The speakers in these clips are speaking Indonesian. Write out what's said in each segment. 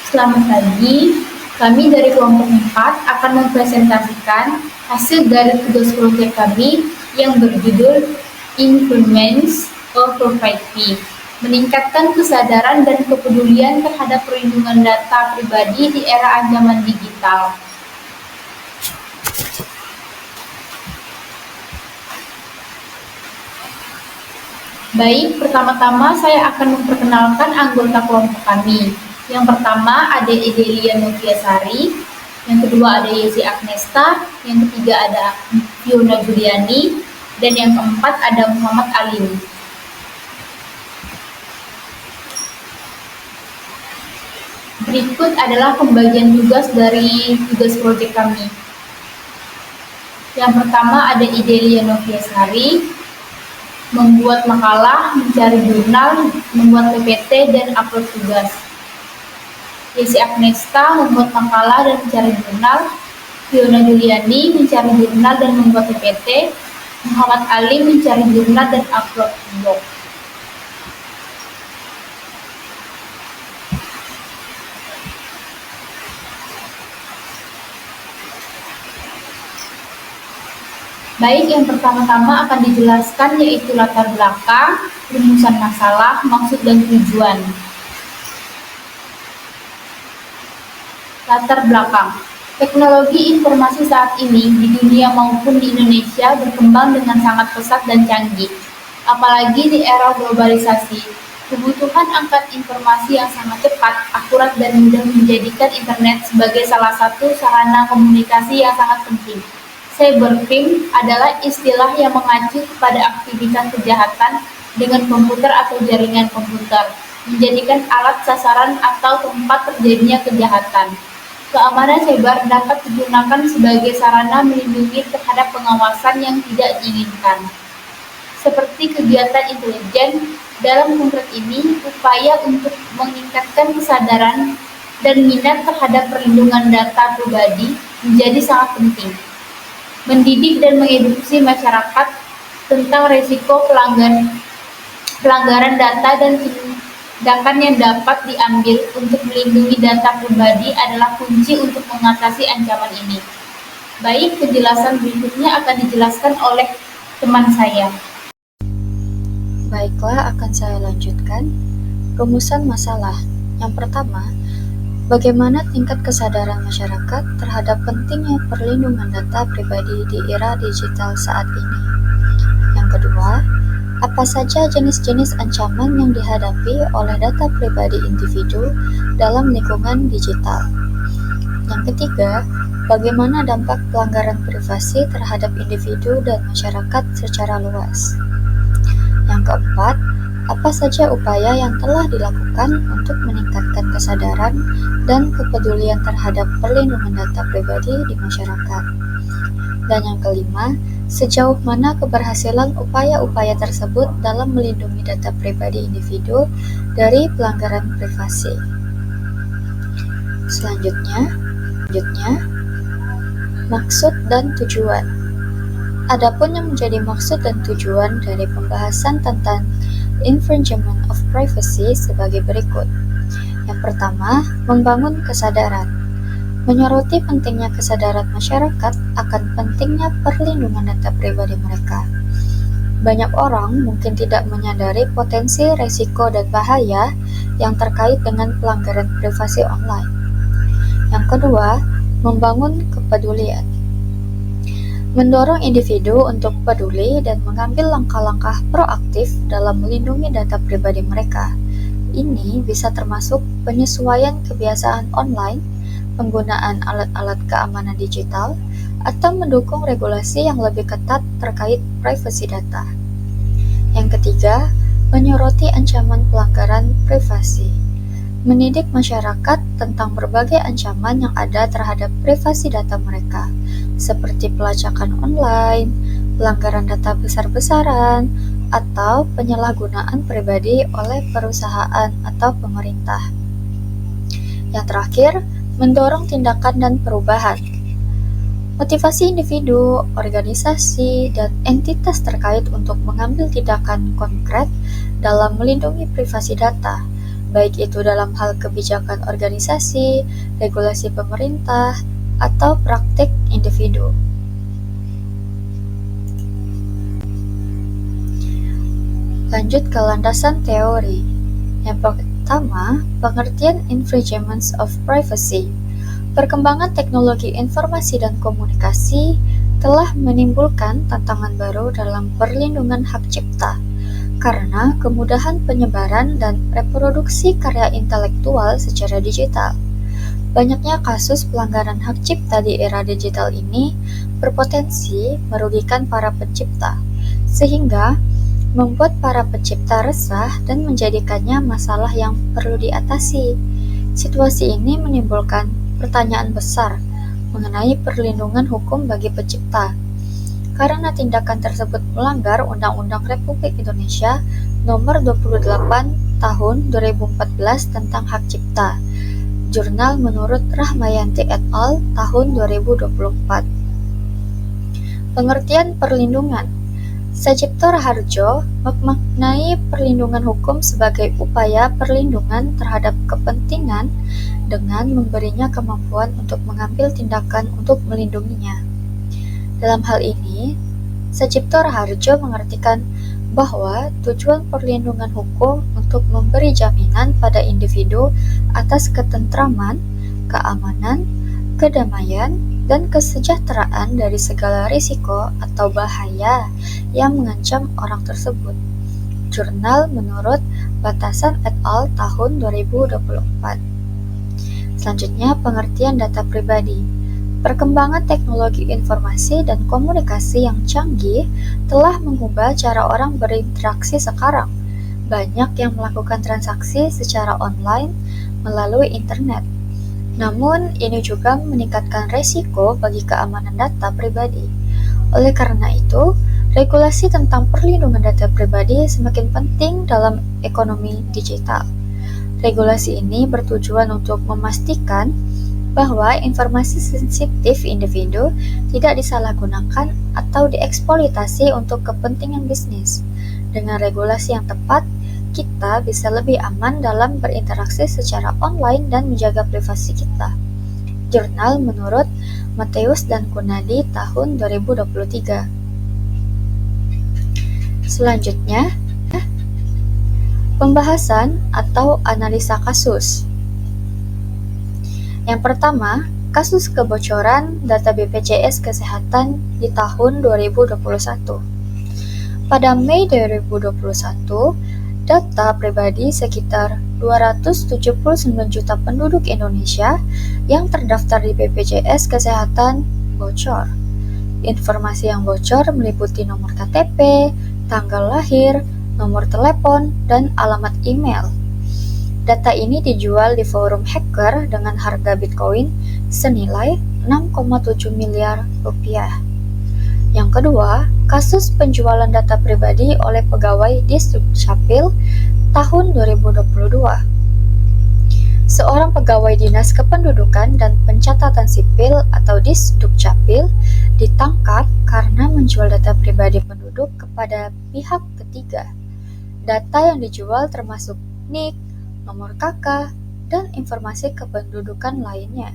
Selamat pagi, kami dari kelompok 4 akan mempresentasikan hasil dari tugas proyek kami yang berjudul Improvements of Privacy, meningkatkan kesadaran dan kepedulian terhadap perlindungan data pribadi di era ancaman digital. Baik, pertama-tama saya akan memperkenalkan anggota kelompok kami. Yang pertama ada Edelia Noviasari, yang kedua ada Yesi Agnesta, yang ketiga ada Fiona Juliani, dan yang keempat ada Muhammad Alim. Berikut adalah pembagian tugas dari tugas proyek kami. Yang pertama ada Edelia Noviasari, membuat makalah, mencari jurnal, membuat PPT, dan upload tugas. Yesi Agnesta membuat makalah dan mencari jurnal, Fiona Juliani mencari jurnal dan membuat PPT, Muhammad Ali mencari jurnal dan upload blog. Baik, yang pertama-tama akan dijelaskan yaitu latar belakang, rumusan masalah, maksud dan tujuan. Latar belakang. Teknologi informasi saat ini di dunia maupun di Indonesia berkembang dengan sangat pesat dan canggih. Apalagi di era globalisasi, kebutuhan angkat informasi yang sangat cepat, akurat, dan mudah menjadikan internet sebagai salah satu sarana komunikasi yang sangat penting. Cybercrime adalah istilah yang mengacu kepada aktivitas kejahatan dengan komputer atau jaringan komputer, menjadikan alat sasaran atau tempat terjadinya kejahatan. Keamanan cyber dapat digunakan sebagai sarana melindungi terhadap pengawasan yang tidak diinginkan, seperti kegiatan intelijen. Dalam konkret ini, upaya untuk meningkatkan kesadaran dan minat terhadap perlindungan data pribadi menjadi sangat penting. Mendidik dan mengedukasi masyarakat tentang risiko pelanggaran data dan tindakan yang dapat diambil untuk melindungi data pribadi adalah kunci untuk mengatasi ancaman ini. Baik, penjelasan berikutnya akan dijelaskan oleh teman saya. Baiklah, akan saya lanjutkan. Rumusan masalah. Yang pertama, bagaimana tingkat kesadaran masyarakat terhadap pentingnya perlindungan data pribadi di era digital saat ini? Yang kedua, apa saja jenis-jenis ancaman yang dihadapi oleh data pribadi individu dalam lingkungan digital? Yang ketiga, bagaimana dampak pelanggaran privasi terhadap individu dan masyarakat secara luas? Yang keempat, apa saja upaya yang telah dilakukan untuk meningkatkan kesadaran dan kepedulian terhadap perlindungan data pribadi di masyarakat? Dan yang kelima, sejauh mana keberhasilan upaya-upaya tersebut dalam melindungi data pribadi individu dari pelanggaran privasi? Selanjutnya, maksud dan tujuan. Adapun yang menjadi maksud dan tujuan dari pembahasan tentang infringement of privacy sebagai berikut. Yang pertama, membangun kesadaran. Menyoroti pentingnya kesadaran masyarakat akan pentingnya perlindungan data pribadi mereka. Banyak orang mungkin tidak menyadari potensi risiko dan bahaya yang terkait dengan pelanggaran privasi online. Yang kedua, membangun kepedulian. Mendorong individu untuk peduli dan mengambil langkah-langkah proaktif dalam melindungi data pribadi mereka. Ini bisa termasuk penyesuaian kebiasaan online, penggunaan alat-alat keamanan digital, atau mendukung regulasi yang lebih ketat terkait privasi data. Yang ketiga, menyoroti ancaman pelanggaran privasi. Mendidik masyarakat tentang berbagai ancaman yang ada terhadap privasi data mereka, seperti pelacakan online, pelanggaran data besar-besaran, atau penyalahgunaan pribadi oleh perusahaan atau pemerintah. Yang terakhir, mendorong tindakan dan perubahan. Motivasi individu, organisasi, dan entitas terkait untuk mengambil tindakan konkret dalam melindungi privasi data baik itu dalam hal kebijakan organisasi, regulasi pemerintah, atau praktik individu. Lanjut ke landasan teori. Yang pertama, pengertian infringements of privacy. Perkembangan teknologi informasi dan komunikasi telah menimbulkan tantangan baru dalam perlindungan hak cipta, karena kemudahan penyebaran dan reproduksi karya intelektual secara digital. Banyaknya kasus pelanggaran hak cipta di era digital ini berpotensi merugikan para pencipta, sehingga membuat para pencipta resah dan menjadikannya masalah yang perlu diatasi. Situasi ini menimbulkan pertanyaan besar mengenai perlindungan hukum bagi pencipta, karena tindakan tersebut melanggar Undang-Undang Republik Indonesia Nomor 28 Tahun 2014 tentang Hak Cipta. Jurnal menurut Rahmayanti et al. Tahun 2024. Pengertian perlindungan. Sajipto Raharjo memaknai perlindungan hukum sebagai upaya perlindungan terhadap kepentingan dengan memberinya kemampuan untuk mengambil tindakan untuk melindunginya. Dalam hal ini, Sajipto Raharjo mengartikan bahwa tujuan perlindungan hukum untuk memberi jaminan pada individu atas ketentraman, keamanan, kedamaian, dan kesejahteraan dari segala risiko atau bahaya yang mengancam orang tersebut. Jurnal menurut Batasan et al. Tahun 2024. Selanjutnya, pengertian data pribadi. Perkembangan teknologi informasi dan komunikasi yang canggih telah mengubah cara orang berinteraksi sekarang. Banyak yang melakukan transaksi secara online melalui internet. Namun, ini juga meningkatkan resiko bagi keamanan data pribadi. Oleh karena itu, regulasi tentang perlindungan data pribadi semakin penting dalam ekonomi digital. Regulasi ini bertujuan untuk memastikan bahwa informasi sensitif individu tidak disalahgunakan atau dieksploitasi untuk kepentingan bisnis. Dengan regulasi yang tepat, kita bisa lebih aman dalam berinteraksi secara online dan menjaga privasi kita. Jurnal menurut Mateus dan Kunadi tahun 2023. Selanjutnya, pembahasan atau analisa kasus. Yang pertama, kasus kebocoran data BPJS Kesehatan di tahun 2021. Pada Mei 2021, data pribadi sekitar 279 juta penduduk Indonesia yang terdaftar di BPJS Kesehatan bocor. Informasi yang bocor meliputi nomor KTP, tanggal lahir, nomor telepon, dan alamat email. Data ini dijual di forum hacker dengan harga Bitcoin senilai 6,7 miliar rupiah. Yang kedua, kasus penjualan data pribadi oleh pegawai di Dukcapil tahun 2022. Seorang pegawai Dinas Kependudukan dan Pencatatan Sipil atau Disdukcapil ditangkap karena menjual data pribadi penduduk kepada pihak ketiga. Data yang dijual termasuk NIK, nomor KK, dan informasi kependudukan lainnya.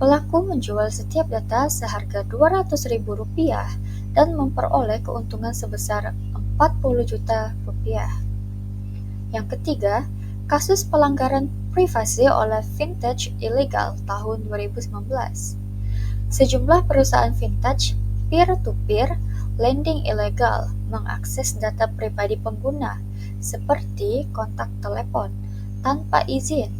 Pelaku menjual setiap data seharga Rp200.000 dan memperoleh keuntungan sebesar Rp40 juta. Yang ketiga, kasus pelanggaran privasi oleh vintage ilegal tahun 2019. Sejumlah perusahaan vintage peer-to-peer lending ilegal mengakses data pribadi pengguna seperti kontak telepon tanpa izin.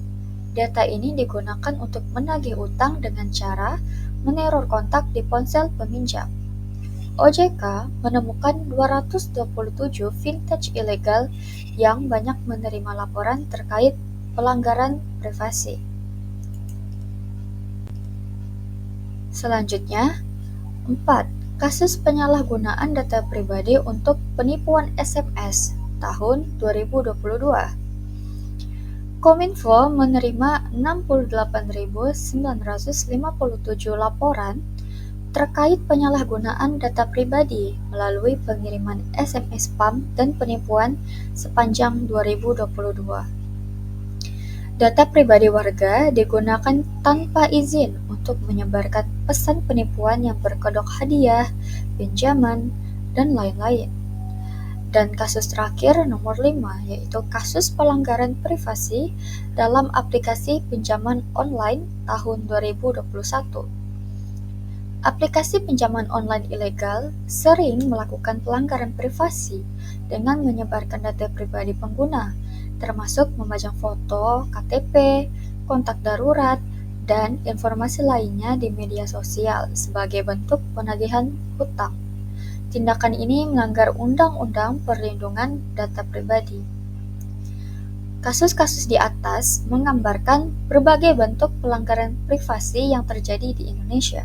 Data ini digunakan untuk menagih utang dengan cara meneror kontak di ponsel peminjam. OJK menemukan 227 vintage ilegal yang banyak menerima laporan terkait pelanggaran privasi. Selanjutnya, 4. Kasus penyalahgunaan data pribadi untuk penipuan SMS tahun 2022. Kominfo menerima 68.957 laporan terkait penyalahgunaan data pribadi melalui pengiriman SMS spam dan penipuan sepanjang 2022. Data pribadi warga digunakan tanpa izin untuk menyebarkan pesan penipuan yang berkedok hadiah, pinjaman, dan lain-lain. Dan kasus terakhir nomor 5 yaitu kasus pelanggaran privasi dalam aplikasi pinjaman online tahun 2021. Aplikasi pinjaman online ilegal sering melakukan pelanggaran privasi dengan menyebarkan data pribadi pengguna, termasuk memajang foto, KTP, kontak darurat, dan informasi lainnya di media sosial sebagai bentuk penagihan hutang. Tindakan ini melanggar Undang-Undang Perlindungan Data Pribadi. Kasus-kasus di atas menggambarkan berbagai bentuk pelanggaran privasi yang terjadi di Indonesia,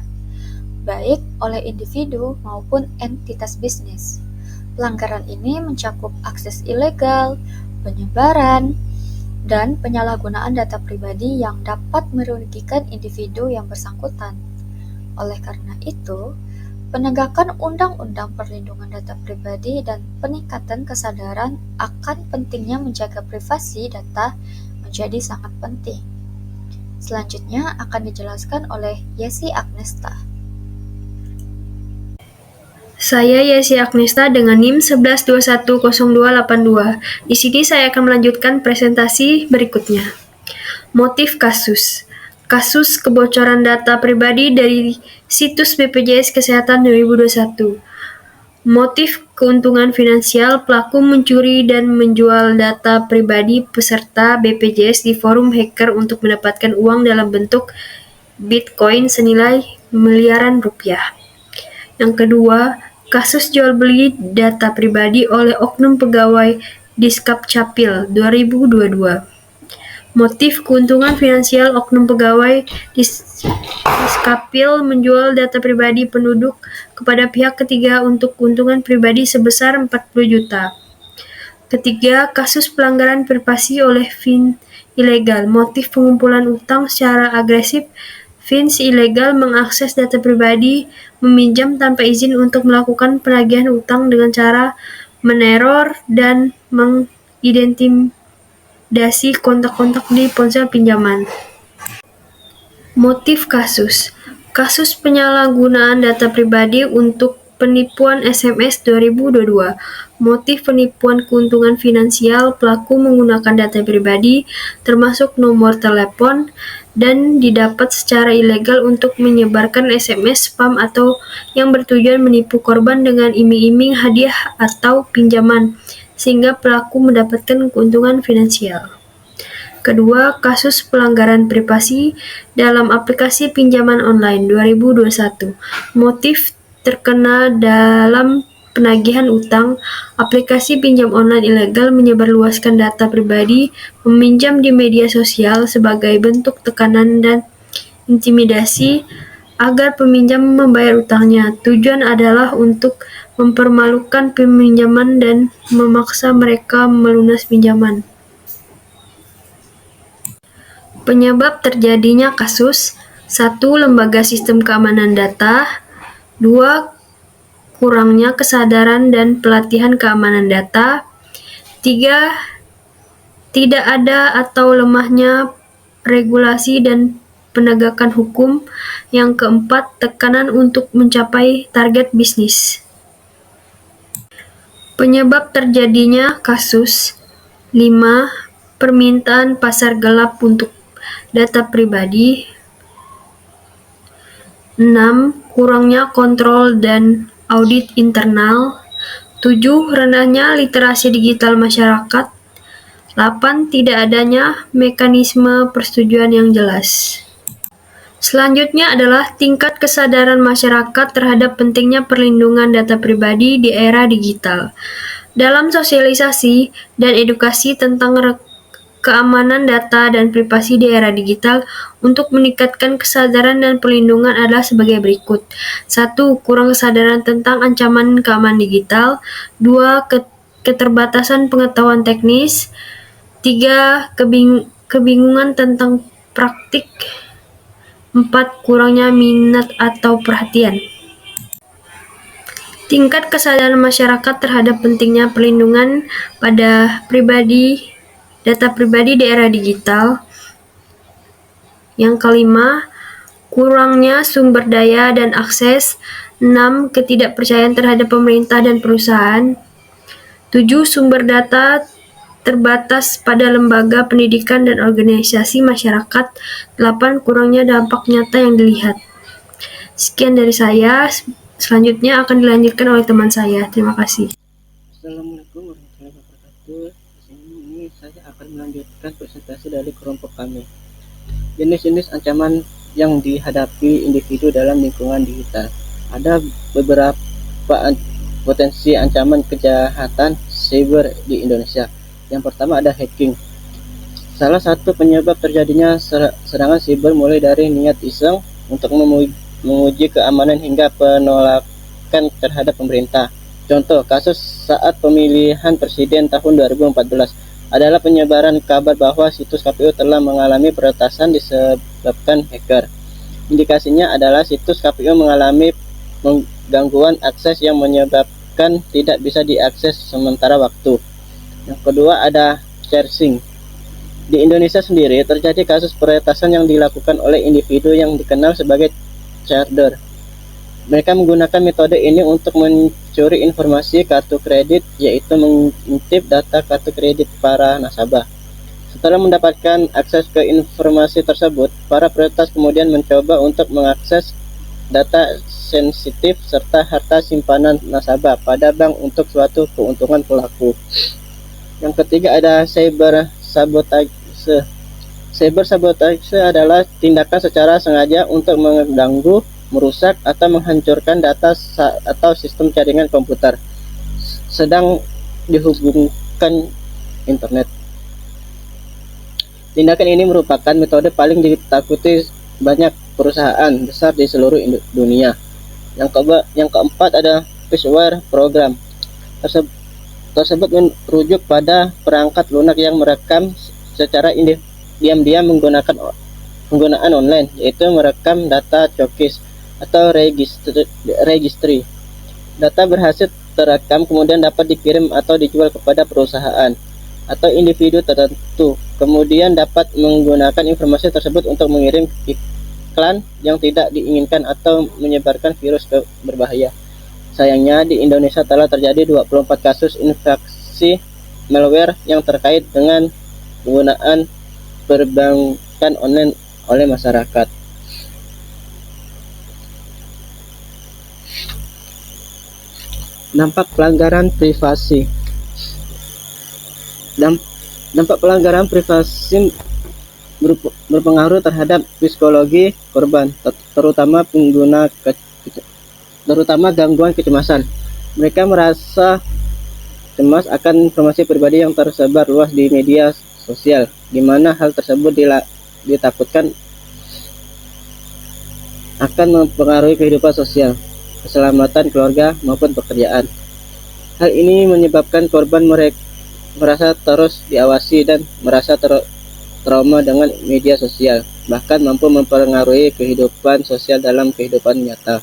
baik oleh individu maupun entitas bisnis. Pelanggaran ini mencakup akses ilegal, penyebaran, dan penyalahgunaan data pribadi yang dapat merugikan individu yang bersangkutan. Oleh karena itu, penegakan Undang-Undang Perlindungan Data Pribadi dan peningkatan kesadaran akan pentingnya menjaga privasi data menjadi sangat penting. Selanjutnya akan dijelaskan oleh Yesi Agnesta. Saya Yesi Agnesta dengan NIM 11210282. Di sini saya akan melanjutkan presentasi berikutnya. Motif kasus. Kasus kebocoran data pribadi dari situs BPJS Kesehatan 2021. Motif keuntungan finansial, pelaku mencuri dan menjual data pribadi peserta BPJS di forum hacker untuk mendapatkan uang dalam bentuk Bitcoin senilai miliaran rupiah. Yang kedua, kasus jual beli data pribadi oleh oknum pegawai Diskapcapil 2022. Motif keuntungan finansial, oknum pegawai Diskapil menjual data pribadi penduduk kepada pihak ketiga untuk keuntungan pribadi sebesar 40 juta. Ketiga, kasus pelanggaran privasi oleh Fins ilegal. Motif pengumpulan utang secara agresif. Fins ilegal mengakses data pribadi, meminjam tanpa izin untuk melakukan penagihan utang dengan cara meneror dan mengintimidasi kontak-kontak di ponsel pinjaman. Motif kasus. Kasus penyalahgunaan data pribadi untuk penipuan SMS 2022. Motif penipuan keuntungan finansial, pelaku menggunakan data pribadi termasuk nomor telepon dan didapat secara ilegal untuk menyebarkan SMS spam atau yang bertujuan menipu korban dengan iming-iming hadiah atau pinjaman, sehingga pelaku mendapatkan keuntungan finansial. Kedua, kasus pelanggaran privasi dalam aplikasi pinjaman online 2021. Motif terkena dalam penagihan utang, aplikasi pinjam online ilegal menyebarluaskan data pribadi, meminjam di media sosial sebagai bentuk tekanan dan intimidasi agar peminjam membayar utangnya. Tujuan adalah untuk mempermalukan peminjaman dan memaksa mereka melunas pinjaman. Penyebab terjadinya kasus: 1. Lembaga sistem keamanan data. 2. Kurangnya kesadaran dan pelatihan keamanan data. 3. Tidak ada atau lemahnya regulasi dan penegakan hukum. Yang keempat, tekanan untuk mencapai target bisnis. Penyebab terjadinya kasus: 5. Permintaan pasar gelap untuk data pribadi. 6. Kurangnya kontrol dan audit internal. 7. Rendahnya literasi digital masyarakat. 8. Tidak adanya mekanisme persetujuan yang jelas. Selanjutnya adalah tingkat kesadaran masyarakat terhadap pentingnya perlindungan data pribadi di era digital. Dalam sosialisasi dan edukasi tentang keamanan data dan privasi di era digital, untuk meningkatkan kesadaran dan perlindungan adalah sebagai berikut. 1. Kurang kesadaran tentang ancaman keamanan digital. 2. Keterbatasan pengetahuan teknis. 3. Kebingungan tentang praktik. 4. Kurangnya minat atau perhatian. Tingkat kesadaran masyarakat terhadap pentingnya perlindungan pada data pribadi di era digital. Yang kelima, kurangnya sumber daya dan akses. 6. Ketidakpercayaan terhadap pemerintah dan perusahaan. 7. Sumber data terbatas pada lembaga pendidikan dan organisasi masyarakat. 8. Kurangnya dampak nyata yang dilihat. Sekian dari saya, selanjutnya akan dilanjutkan oleh teman saya. Terima kasih. Assalamualaikum warahmatullahi wabarakatuh. Di sini saya akan melanjutkan presentasi dari kelompok kami. Jenis-jenis ancaman yang dihadapi individu dalam lingkungan digital. Ada beberapa potensi ancaman kejahatan cyber di Indonesia. Yang pertama ada hacking. Salah satu penyebab terjadinya serangan cyber mulai dari niat iseng untuk menguji keamanan hingga penolakan terhadap pemerintah. Contoh kasus saat pemilihan presiden tahun 2014 adalah penyebaran kabar bahwa situs KPU telah mengalami peretasan disebabkan hacker. Indikasinya adalah situs KPU mengalami gangguan akses yang menyebabkan tidak bisa diakses sementara waktu. Yang kedua ada phishing. Di Indonesia sendiri terjadi kasus peretasan yang dilakukan oleh individu yang dikenal sebagai trader. Mereka menggunakan metode ini untuk mencuri informasi kartu kredit, yaitu mengintip data kartu kredit para nasabah. Setelah mendapatkan akses ke informasi tersebut, para peretas kemudian mencoba untuk mengakses data sensitif serta harta simpanan nasabah pada bank untuk suatu keuntungan pelaku. Yang ketiga ada cyber sabotage. Cyber sabotage adalah tindakan secara sengaja untuk mengganggu, merusak, atau menghancurkan data atau sistem jaringan komputer sedang dihubungkan internet. Tindakan ini merupakan metode paling ditakuti banyak perusahaan besar di seluruh dunia. Yang keempat ada phishware program. Tersebut merujuk pada perangkat lunak yang merekam secara diam-diam penggunaan online, yaitu merekam data cookies atau registry. Data berhasil terekam kemudian dapat dikirim atau dijual kepada perusahaan atau individu tertentu, kemudian dapat menggunakan informasi tersebut untuk mengirim iklan yang tidak diinginkan atau menyebarkan virus berbahaya. Sayangnya di Indonesia telah terjadi 24 kasus infeksi malware yang terkait dengan penggunaan perbankan online oleh masyarakat. Dampak pelanggaran privasi. Dampak pelanggaran privasi berpengaruh terhadap psikologi korban, terutama gangguan kecemasan. Mereka merasa cemas akan informasi pribadi yang tersebar luas di media sosial, di mana hal tersebut ditakutkan akan mempengaruhi kehidupan sosial, keselamatan keluarga maupun pekerjaan. Hal ini menyebabkan korban merasa terus diawasi dan merasa trauma dengan media sosial, bahkan mampu mempengaruhi kehidupan sosial dalam kehidupan nyata.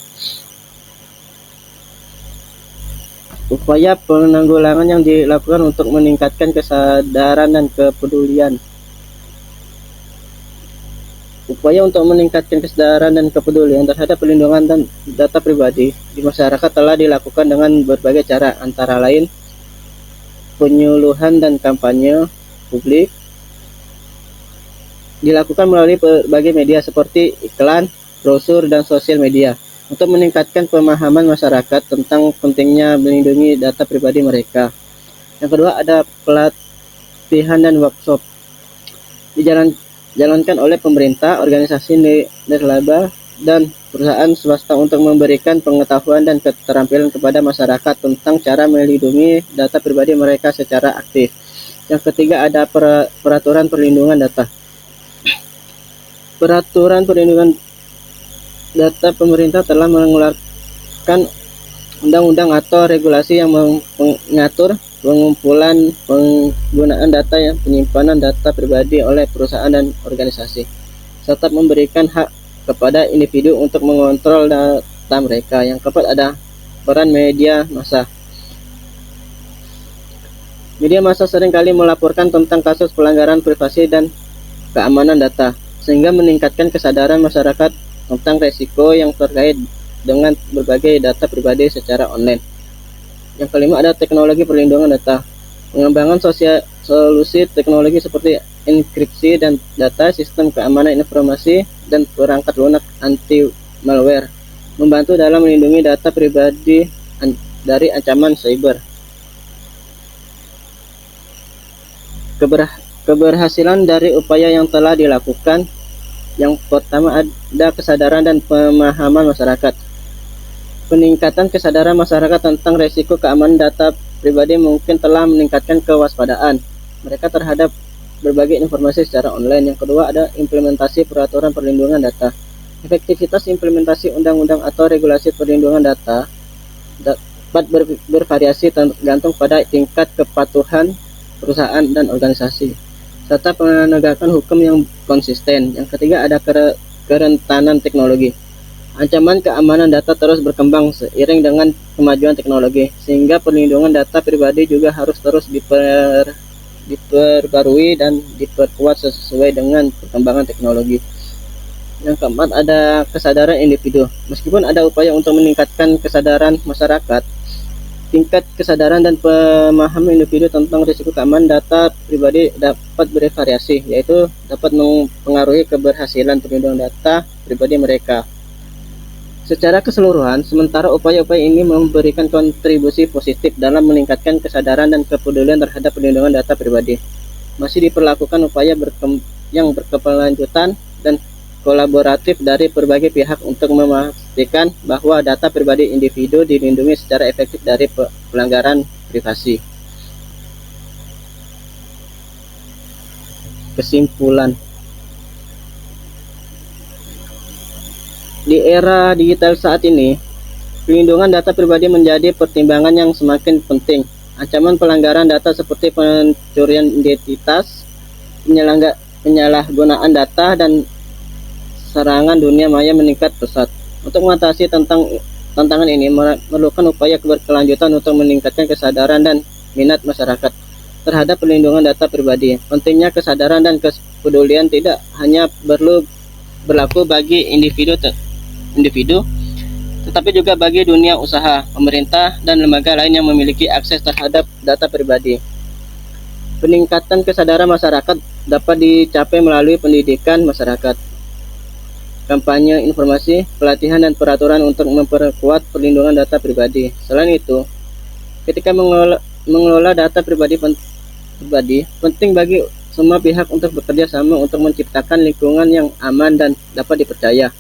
Upaya penanggulangan yang dilakukan untuk meningkatkan kesadaran dan kepedulian. Upaya untuk meningkatkan kesadaran dan kepedulian terhadap perlindungan dan data pribadi di masyarakat telah dilakukan dengan berbagai cara, antara lain penyuluhan dan kampanye publik dilakukan melalui berbagai media seperti iklan, brosur, dan sosial media untuk meningkatkan pemahaman masyarakat tentang pentingnya melindungi data pribadi mereka. Yang kedua ada pelatihan dan workshop dijalankan oleh pemerintah, organisasi nirlaba, dan perusahaan swasta untuk memberikan pengetahuan dan keterampilan kepada masyarakat tentang cara melindungi data pribadi mereka secara aktif. Yang ketiga ada peraturan perlindungan data. Peraturan perlindungan data pemerintah telah mengeluarkan undang-undang atau regulasi yang mengatur pengumpulan, penggunaan data, yang penyimpanan data pribadi oleh perusahaan dan organisasi, serta memberikan hak kepada individu untuk mengontrol data mereka. Yang keempat ada peran media massa. Media massa seringkali melaporkan tentang kasus pelanggaran privasi dan keamanan data. sehingga meningkatkan kesadaran masyarakat tentang resiko yang terkait dengan berbagai data pribadi secara online. Yang kelima ada teknologi perlindungan data. Pengembangan solusi teknologi seperti enkripsi dan data, sistem keamanan informasi, dan perangkat lunak anti malware membantu dalam melindungi data pribadi dari ancaman cyber. Keberhasilan dari upaya yang telah dilakukan, yang pertama ada kesadaran dan pemahaman masyarakat. Peningkatan kesadaran masyarakat tentang risiko keamanan data pribadi mungkin telah meningkatkan kewaspadaan mereka terhadap berbagai informasi secara online. Yang kedua ada implementasi peraturan perlindungan data. Efektivitas implementasi undang-undang atau regulasi perlindungan data dapat bervariasi tergantung pada tingkat kepatuhan perusahaan dan organisasi, serta penegakan hukum yang konsisten. Yang ketiga ada kerentanan teknologi. Ancaman keamanan data terus berkembang seiring dengan kemajuan teknologi, sehingga perlindungan data pribadi juga harus terus diperbarui dan diperkuat sesuai dengan perkembangan teknologi. Yang keempat ada kesadaran individu. Meskipun ada upaya untuk meningkatkan kesadaran masyarakat, tingkat kesadaran dan pemahaman individu tentang risiko keamanan data pribadi dapat bervariasi, yaitu dapat mempengaruhi keberhasilan perlindungan data pribadi mereka. Secara keseluruhan, sementara upaya-upaya ini memberikan kontribusi positif dalam meningkatkan kesadaran dan kepedulian terhadap perlindungan data pribadi, masih diperlakukan upaya yang berkelanjutan dan kolaboratif dari berbagai pihak untuk memastikan bahwa data pribadi individu dilindungi secara efektif dari pelanggaran privasi. Kesimpulan, di era digital saat ini, pelindungan data pribadi menjadi pertimbangan yang semakin penting. Ancaman pelanggaran data seperti pencurian identitas, penyalahgunaan data, dan serangan dunia maya meningkat pesat. Untuk mengatasi tantangan ini memerlukan upaya berkelanjutan untuk meningkatkan kesadaran dan minat masyarakat terhadap perlindungan data pribadi. Pentingnya kesadaran dan kepedulian tidak hanya berlaku bagi individu, tetapi juga bagi dunia usaha, pemerintah, dan lembaga lain yang memiliki akses terhadap data pribadi. Peningkatan kesadaran masyarakat dapat dicapai melalui pendidikan masyarakat, kampanye informasi, pelatihan, dan peraturan untuk memperkuat perlindungan data pribadi. Selain itu, ketika mengelola data pribadi penting bagi semua pihak untuk bekerja sama untuk menciptakan lingkungan yang aman dan dapat dipercaya.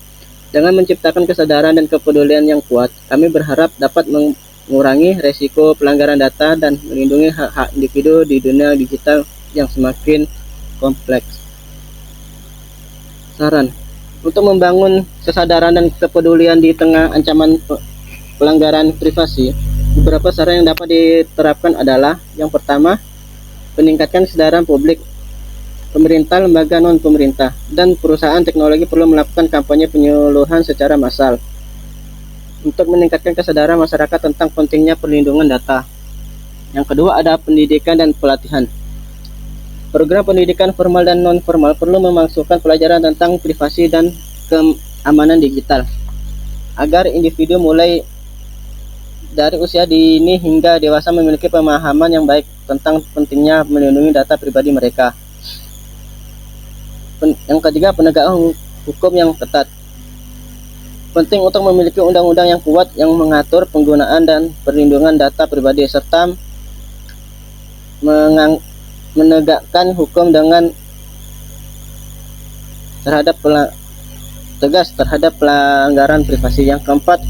Dengan menciptakan kesadaran dan kepedulian yang kuat, kami berharap dapat mengurangi resiko pelanggaran data dan melindungi hak-hak individu di dunia digital yang semakin kompleks. Saran untuk membangun kesadaran dan kepedulian di tengah ancaman pelanggaran privasi, beberapa saran yang dapat diterapkan adalah: yang pertama, meningkatkan kesadaran publik. Pemerintah, lembaga non-pemerintah, dan perusahaan teknologi perlu melakukan kampanye penyuluhan secara massal untuk meningkatkan kesadaran masyarakat tentang pentingnya perlindungan data. Yang kedua ada pendidikan dan pelatihan. Program pendidikan formal dan non-formal perlu memasukkan pelajaran tentang privasi dan keamanan digital, agar individu mulai dari usia dini hingga dewasa memiliki pemahaman yang baik tentang pentingnya melindungi data pribadi mereka. Yang ketiga, penegakan hukum yang ketat. Penting untuk memiliki undang-undang yang kuat yang mengatur penggunaan dan perlindungan data pribadi, serta menegakkan hukum dengan tegas terhadap pelanggaran privasi. Yang keempat,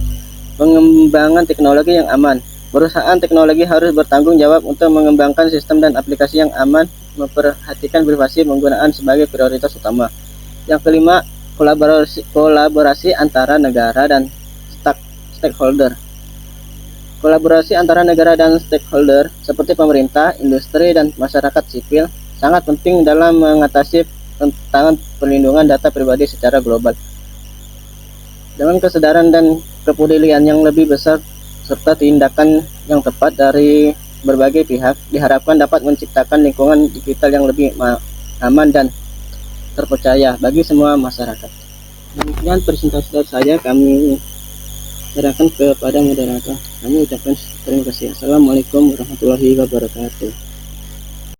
pengembangan teknologi yang aman. Perusahaan teknologi harus bertanggung jawab untuk mengembangkan sistem dan aplikasi yang aman, memperhatikan privasi penggunaan sebagai prioritas utama. Yang kelima, kolaborasi antara negara dan stakeholder. Kolaborasi antara negara dan stakeholder seperti pemerintah, industri, dan masyarakat sipil sangat penting dalam mengatasi tantangan perlindungan data pribadi secara global. Dengan kesadaran dan kepedulian yang lebih besar serta tindakan yang tepat dari berbagai pihak, diharapkan dapat menciptakan lingkungan digital yang lebih aman dan terpercaya bagi semua masyarakat. Demikian presentasi dari saya, kami serahkan kepada moderator. Kami ucapkan terima kasih. Assalamualaikum warahmatullahi wabarakatuh.